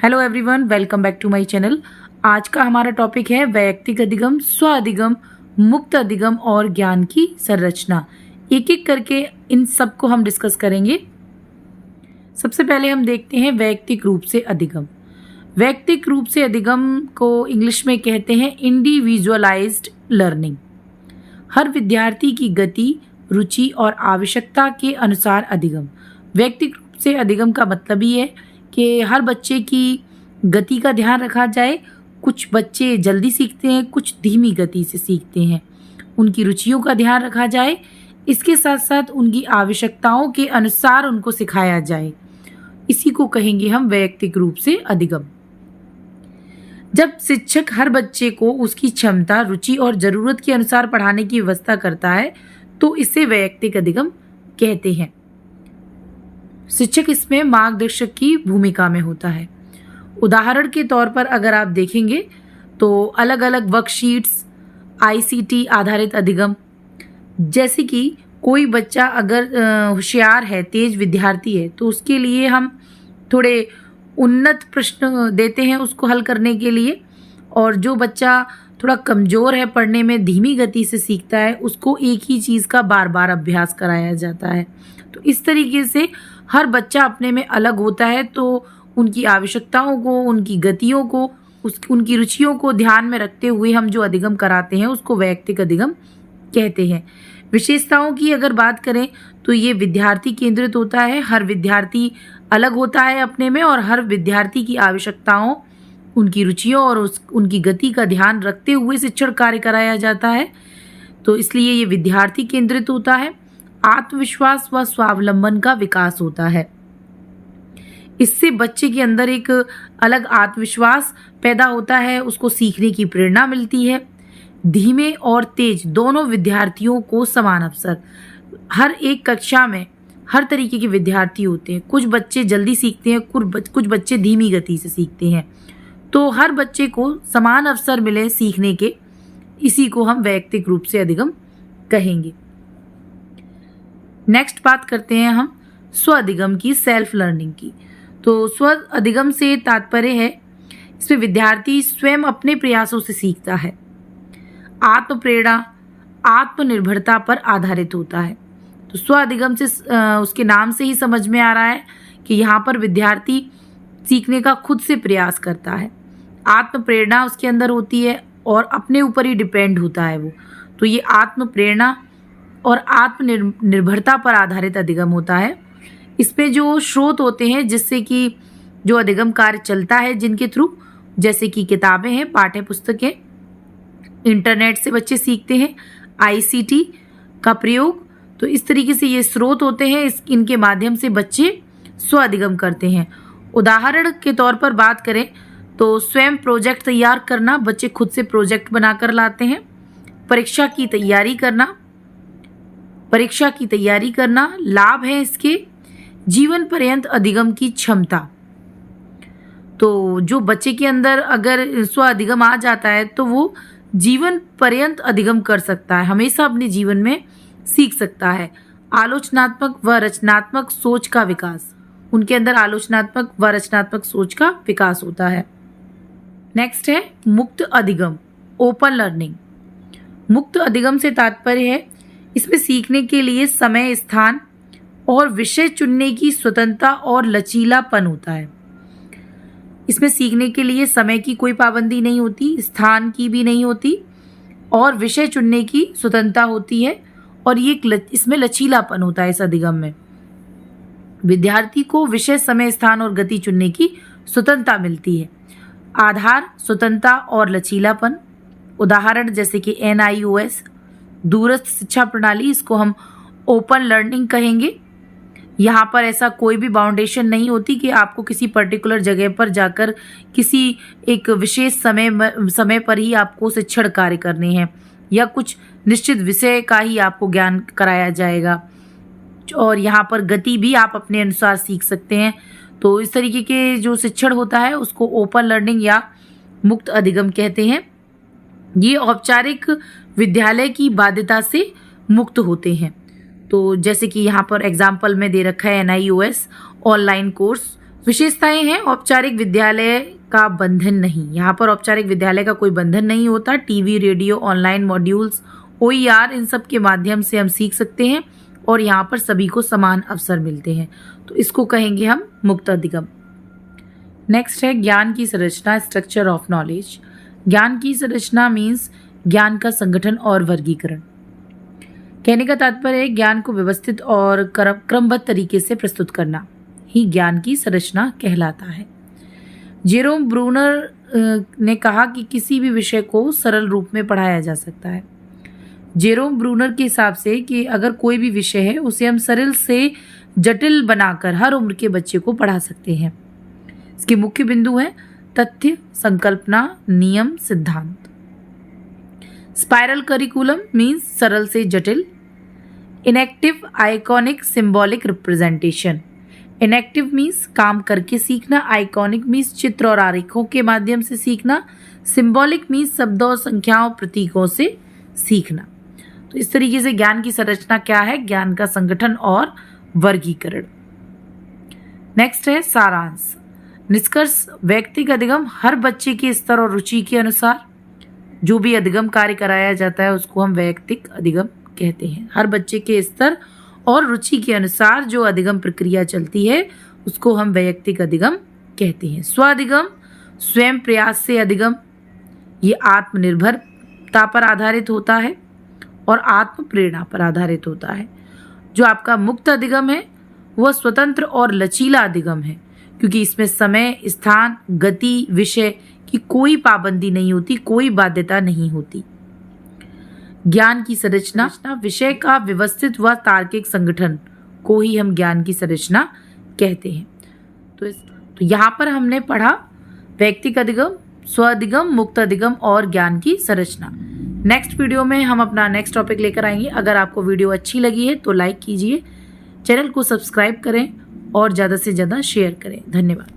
Hello everyone, welcome back to my channel. आज का हमारा टॉपिक है वैयक्तिक अधिगम, स्व अधिगम, मुक्त अधिगम और ज्ञान की संरचना। एक एक करके इन सब को हम डिस्कस करेंगे। सबसे पहले हम देखते हैं वैयक्तिक रूप से अधिगम। वैयक्तिक रूप से अधिगम को इंग्लिश में कहते हैं इंडिविजुअलाइज्ड लर्निंग। हर विद्यार्थी की गति, रुचि और आवश्यकता के अनुसार अधिगम। वैयक्तिक रूप से अधिगम का मतलब ही है कि हर बच्चे की गति का ध्यान रखा जाए। कुछ बच्चे जल्दी सीखते हैं, कुछ धीमी गति से सीखते हैं। उनकी रुचियों का ध्यान रखा जाए, इसके साथ साथ उनकी आवश्यकताओं के अनुसार उनको सिखाया जाए। इसी को कहेंगे हम वैयक्तिक रूप से अधिगम। जब शिक्षक हर बच्चे को उसकी क्षमता, रुचि और ज़रूरत के अनुसार पढ़ाने की व्यवस्था करता है तो इसे वैयक्तिक अधिगम कहते हैं। शिक्षक इसमें मार्गदर्शक की भूमिका में होता है। उदाहरण के तौर पर अगर आप देखेंगे तो अलग अलग वर्कशीट्स, आईसीटी आधारित अधिगम, जैसे कि कोई बच्चा अगर होशियार है, तेज विद्यार्थी है, तो उसके लिए हम थोड़े उन्नत प्रश्न देते हैं उसको हल करने के लिए। और जो बच्चा थोड़ा कमज़ोर है, पढ़ने में धीमी गति से सीखता है, उसको एक ही चीज़ का बार बार अभ्यास कराया जाता है। तो इस तरीके से हर बच्चा अपने में अलग होता है, तो उनकी आवश्यकताओं को, उनकी गतियों को, उनकी रुचियों को ध्यान में रखते हुए हम जो अधिगम कराते हैं उसको वैयक्तिक अधिगम कहते हैं। विशेषताओं की अगर बात करें तो ये विद्यार्थी केंद्रित होता है। हर विद्यार्थी अलग होता है अपने में और हर विद्यार्थी की आवश्यकताओं, उनकी रुचियों और उनकी गति का ध्यान रखते हुए शिक्षण कार्य कराया जाता है। तो इसलिए ये विद्यार्थी केंद्रित होता है। आत्मविश्वास व स्वावलंबन का विकास होता है। इससे बच्चे के अंदर एक अलग आत्मविश्वास पैदा होता है, उसको सीखने की प्रेरणा मिलती है। धीमे और तेज दोनों विद्यार्थियों को समान अवसर। हर एक कक्षा में हर तरीके के विद्यार्थी होते हैं। कुछ बच्चे जल्दी सीखते हैं, कुछ बच्चे धीमी गति से सीखते हैं। तो हर बच्चे को समान अवसर मिले सीखने के, इसी को हम वैयक्तिक रूप से अधिगम कहेंगे। नेक्स्ट बात करते हैं हम स्व अधिगम की, सेल्फ लर्निंग की। तो स्व अधिगम से तात्पर्य है इसमें विद्यार्थी स्वयं अपने प्रयासों से सीखता है। आत्म प्रेरणा, आत्मनिर्भरता पर आधारित होता है। तो स्व अधिगम से उसके नाम से ही समझ में आ रहा है कि यहाँ पर विद्यार्थी सीखने का खुद से प्रयास करता है। आत्म प्रेरणा उसके अंदर होती है और अपने ऊपर ही डिपेंड होता है वो। तो ये आत्म प्रेरणा और आत्मनिर्भरता पर आधारित अधिगम होता है। इसमें जो स्रोत होते हैं जिससे कि जो अधिगम कार्य चलता है, जिनके थ्रू, जैसे कि किताबें हैं, पाठ्य पुस्तकें, इंटरनेट से बच्चे सीखते हैं, आईसीटी का प्रयोग। तो इस तरीके से ये स्रोत होते हैं, इनके माध्यम से बच्चे स्व अधिगम करते हैं। उदाहरण के तौर पर बात करें तो स्वयं प्रोजेक्ट तैयार करना, बच्चे खुद से प्रोजेक्ट बनाकर लाते हैं। परीक्षा की तैयारी करना लाभ है इसके। जीवन पर्यंत अधिगम की क्षमता। तो जो बच्चे के अंदर अगर स्व अधिगम आ जाता है तो वो जीवन पर्यंत अधिगम कर सकता है, हमेशा अपने जीवन में सीख सकता है। आलोचनात्मक व रचनात्मक सोच का विकास, उनके अंदर आलोचनात्मक व रचनात्मक सोच का विकास होता है। नेक्स्ट है मुक्त अधिगम, ओपन लर्निंग। मुक्त अधिगम से तात्पर्य है इसमें सीखने के लिए समय, स्थान और विषय चुनने की स्वतंत्रता और लचीलापन होता है। इसमें सीखने के लिए समय की कोई पाबंदी नहीं होती, स्थान की भी नहीं होती और विषय चुनने की स्वतंत्रता होती है। और ये इसमें लचीलापन होता है। इस अधिगम में विद्यार्थी को विषय, समय, स्थान और गति चुनने की स्वतंत्रता मिलती है। आधार, स्वतंत्रता और लचीलापन। उदाहरण जैसे कि NIOS, दूरस्थ शिक्षा प्रणाली, इसको हम ओपन लर्निंग कहेंगे। यहाँ पर ऐसा कोई भी बाउंडेशन नहीं होती कि आपको किसी पर्टिकुलर जगह पर जाकर किसी एक विशेष समय पर ही आपको शिक्षण कार्य करने हैं या कुछ निश्चित विषय का ही आपको ज्ञान कराया जाएगा। और यहाँ पर गति भी आप अपने अनुसार सीख सकते हैं। तो इस तरीके के जो शिक्षण होता है उसको ओपन लर्निंग या मुक्त अधिगम कहते हैं। ये औपचारिक विद्यालय की बाध्यता से मुक्त होते हैं। तो जैसे कि यहाँ पर एग्जाम्पल में दे रखा है NIOS ऑनलाइन कोर्स, विशेषताएं हैं औपचारिक विद्यालय का बंधन नहीं। यहाँ पर औपचारिक विद्यालय का कोई बंधन नहीं होता। TV, radio, online modules, OER, इन सब के माध्यम से हम सीख सकते हैं और यहाँ पर सभी को समान अवसर मिलते हैं, तो इसको कहेंगे हम मुक्त अधिगम। नेक्स्ट है ज्ञान की संरचना, स्ट्रक्चर ऑफ नॉलेज। ज्ञान की संरचना मीन्स ज्ञान का संगठन और वर्गीकरण। कहने का तात्पर्य है ज्ञान को व्यवस्थित और क्रमबद्ध तरीके से प्रस्तुत करना ही ज्ञान की संरचना कहलाता है। जेरोम ब्रूनर ने कहा कि किसी भी विषय को सरल रूप में पढ़ाया जा सकता है। जेरोम ब्रूनर के हिसाब से कि अगर कोई भी विषय है उसे हम सरल से जटिल बनाकर हर उम्र के बच्चे को पढ़ा सकते हैं। इसके मुख्य बिंदु हैं तथ्य, संकल्पना, नियम, सिद्धांत। स्पाइरल करिकुलम मीन्स सरल से जटिल। Inactive, iconic, symbolic representation. Inactive means काम करके सीखना, आइकॉनिक मीन्स चित्र और आरेखों के माध्यम से सीखना, सिंबॉलिक मीन्स शब्दों और संख्याओं प्रतीकों से सीखना। तो इस तरीके से ज्ञान की संरचना क्या है? ज्ञान का संगठन और वर्गीकरण। नेक्स्ट है सारांश। निष्कर्ष, व्यक्तिगत अधिगम हर बच्चे के स्तर और रुचि के अनुसार जो भी अधिगम कार्य कराया जाता है उसको हम वैयक्तिक अधिगम कहते हैं। हर बच्चे के स्तर और रुचि के अनुसार जो अधिगम प्रक्रिया चलती है उसको हम वैयक्तिक अधिगम कहते हैं। स्व अधिगम, स्वयं प्रयास से अधिगम, ये आत्मनिर्भरता पर आधारित होता है और आत्म प्रेरणा पर आधारित होता है। जो आपका मुक्त अधिगम है वह स्वतंत्र और लचीला अधिगम है, क्योंकि इसमें समय, स्थान, गति, विषय की कोई पाबंदी नहीं होती, कोई बाध्यता नहीं होती। ज्ञान की संरचना, विषय का व्यवस्थित व तार्किक संगठन को ही हम ज्ञान की संरचना कहते हैं। तो यहाँ पर हमने पढ़ा व्यक्तिगत अधिगम, स्व अधिगम, मुक्त अधिगम और ज्ञान की संरचना। नेक्स्ट वीडियो में हम अपना नेक्स्ट टॉपिक लेकर आएंगे। अगर आपको वीडियो अच्छी लगी है तो लाइक कीजिए, चैनल को सब्सक्राइब करें और ज़्यादा से ज़्यादा शेयर करें। धन्यवाद।